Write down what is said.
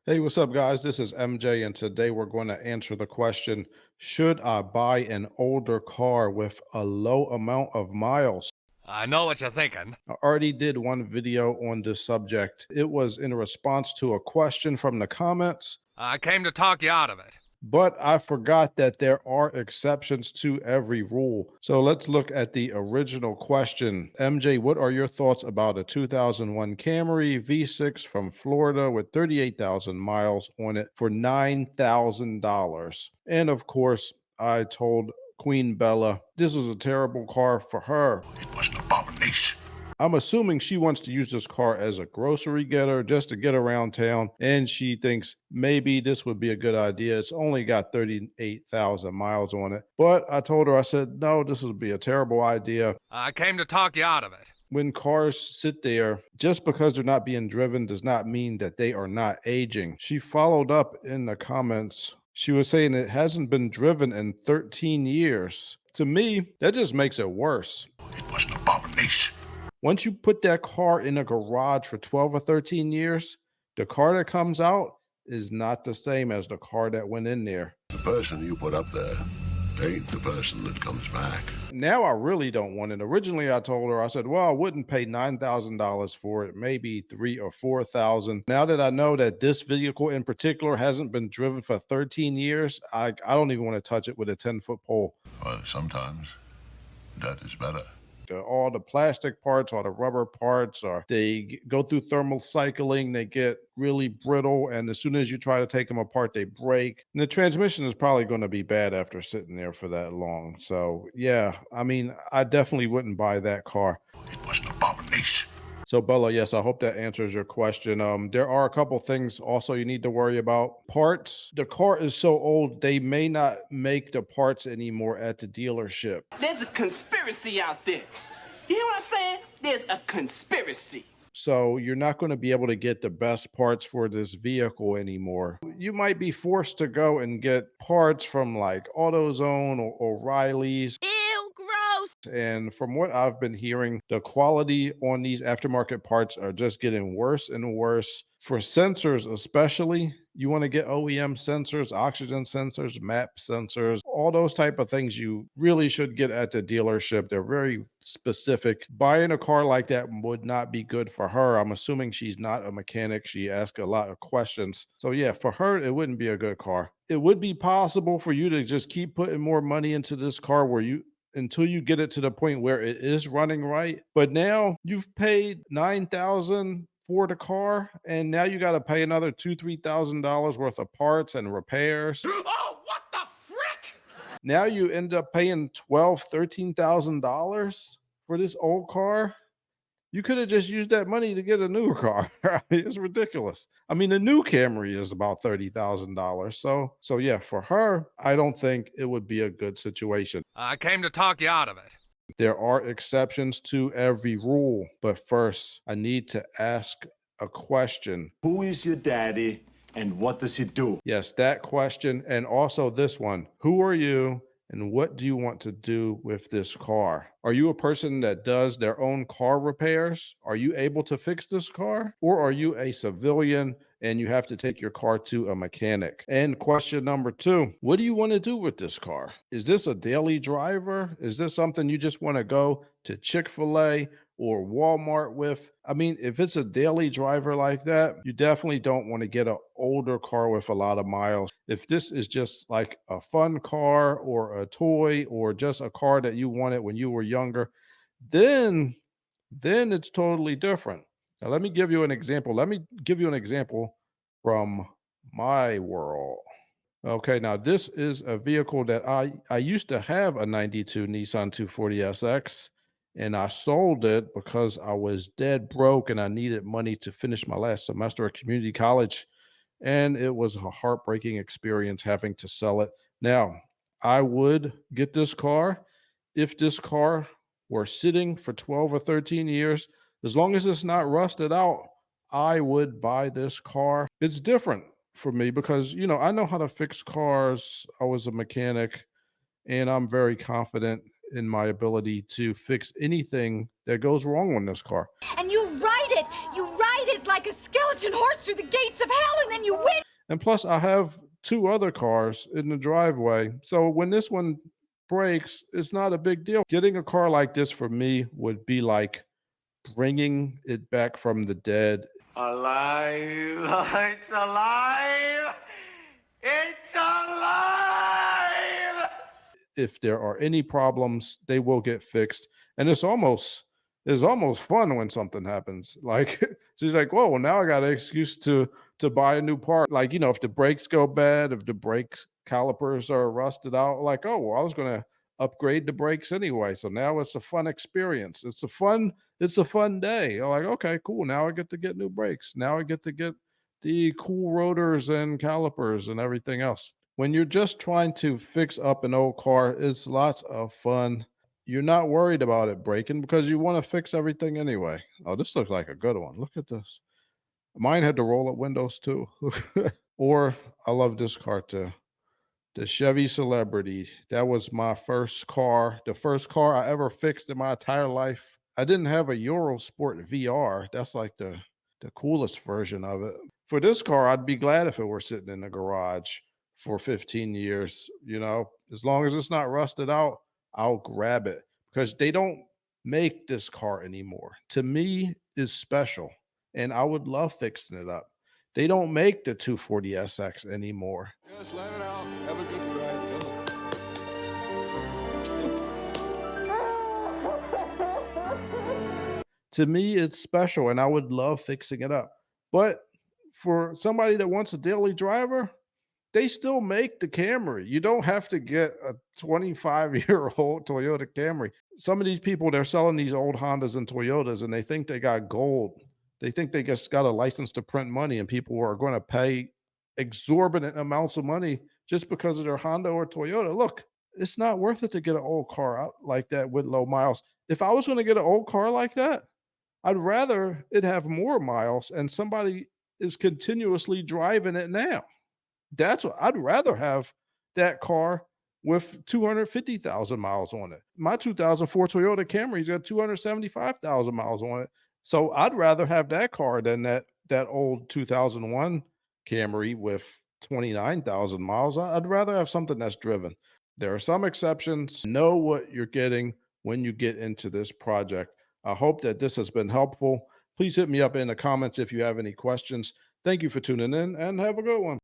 Hey, what's up, guys? This is MJ, and today we're going to answer the question: should I buy an older car with a low amount of miles? I know what you're thinking. I already did one video on this subject. It was in response to a question from the comments, I came to talk you out of it. but I forgot that there are exceptions to every rule. So let's look at the original question. MJ, what are your thoughts about a 2001 Camry V6 from Florida with 38,000 miles on it for $9,000? And of course, I told Queen Bella this was a terrible car for her. It was an abomination. I'm assuming she wants to use this car as a grocery getter just to get around town. And she thinks maybe this would be a good idea. It's only got 38,000 miles on it. But I told her, I said, no, this would be a terrible idea. I came to talk you out of it. When cars sit there, just because they're not being driven does not mean that they are not aging. She followed up in the comments. She was saying it hasn't been driven in 13 years. To me, that just makes it worse. It was an abomination. Once you put that car in a garage for 12 or 13 years, the car that comes out is not the same as the car that went in there. The person you put up there ain't the person that comes back. Now I really don't want it. Originally, I told her, I said, well, I wouldn't pay $9,000 for it, maybe 3 or 4,000. Now that I know that this vehicle in particular hasn't been driven for 13 years, I don't even want to touch it with a 10-foot pole. Well, sometimes that is better. All the plastic parts, all the rubber parts, or go through thermal cycling, they get really brittle, and as soon as you try to take them apart, they break. And the transmission is probably going to be bad after sitting there for that long. So yeah, I mean, I definitely wouldn't buy that car. It was an abomination. So Bella, yes, I hope that answers your question. There are a couple things also you need to worry about. Parts. The car is so old, they may not make the parts anymore at the dealership. There's a conspiracy out there. You hear what I'm saying? There's a conspiracy. So you're not going to be able to get the best parts for this vehicle anymore. You might be forced to go and get parts from like AutoZone or O'Reilly's. Ew, gross. And from what I've been hearing, the quality on these aftermarket parts are just getting worse and worse. For sensors, especially, you want to get OEM sensors, oxygen sensors, map sensors, all those type of things you really should get at the dealership. They're very specific. Buying a car like that would not be good for her. I'm assuming she's not a mechanic. She asks a lot of questions. So yeah, for her, it wouldn't be a good car. It would be possible for you to just keep putting more money into this car where you until you get it to the point where it is running right. But now you've paid 9,000 for the car, and now you got to pay another $2,000-3,000 worth of parts and repairs. Oh, what the frick? Now you end up paying $12,000-13,000 for this old car. You could have just used that money to get a newer car. It's ridiculous. I mean, the new Camry is about $30,000. So yeah, for her, I don't think it would be a good situation. I came to talk you out of it. There are exceptions to every rule, but first, I need to ask a question. Who is your daddy and what does he do? Yes, that question, and also this one. Who are you and what do you want to do with this car? Are you a person that does their own car repairs? Are you able to fix this car? Or are you a civilian and you have to take your car to a mechanic? And question number 2, what do you want to do with this car? Is this a daily driver? Is this something you just want to go to Chick-fil-A or Walmart with? I mean, if it's a daily driver like that, you definitely don't want to get an older car with a lot of miles. If this is just like a fun car or a toy or just a car that you wanted when you were younger, then it's totally different. Now let me give you an example. Let me give you an example from my world. Okay, now this is a vehicle that I used to have, a 92 Nissan 240SX, and I sold it because I was dead broke and I needed money to finish my last semester at community college. And it was a heartbreaking experience having to sell it. Now, I would get this car if this car were sitting for 12 or 13 years. As long as it's not rusted out, I would buy this car. It's different for me because, I know how to fix cars. I was a mechanic and I'm very confident in my ability to fix anything that goes wrong on this car. And you ride it like a skeleton Trojan horse through the gates of hell and then you win. And plus, I have 2 other cars in the driveway. So when this one breaks, it's not a big deal. Getting a car like this for me would be like bringing it back from the dead. Alive! It's alive! It's alive! If there are any problems, they will get fixed. And it's almost fun when something happens. Like she's like, whoa, well, now I got an excuse to buy a new part. Like, if the brakes go bad, if the brake calipers are rusted out, like, oh, well, I was gonna upgrade the brakes anyway. So now it's a fun experience. It's a fun day. You're like, okay, cool. Now I get to get new brakes. Now I get to get the cool rotors and calipers and everything else. When you're just trying to fix up an old car, it's lots of fun. You're not worried about it breaking because you want to fix everything anyway. Oh, this looks like a good one. Look at this. Mine had the roll-up windows too. Or I love this car too. The Chevy Celebrity. That was my first car, the first car I ever fixed in my entire life. I didn't have a Eurosport VR. That's like the coolest version of it. For this car, I'd be glad if it were sitting in the garage for 15 years. As long as it's not rusted out, I'll grab it because they don't make this car anymore. To me, is special, and I would love fixing it up. They don't make the 240SX anymore. Just let it out. Have a good ride. Come on. To me, it's special, and I would love fixing it up. But for somebody that wants a daily driver, they still make the Camry. You don't have to get a 25-year-old Toyota Camry. Some of these people, they're selling these old Hondas and Toyotas, and they think they got gold. They think they just got a license to print money, and people are going to pay exorbitant amounts of money just because of their Honda or Toyota. Look, it's not worth it to get an old car out like that with low miles. If I was going to get an old car like that, I'd rather it have more miles and somebody is continuously driving it now. That's what I'd rather have, that car with 250,000 miles on it. My 2004 Toyota Camry's got 275,000 miles on it. So I'd rather have that car than that old 2001 Camry with 29,000 miles. I'd rather have something that's driven. There are some exceptions. Know what you're getting when you get into this project. I hope that this has been helpful. Please hit me up in the comments if you have any questions. Thank you for tuning in and have a good one.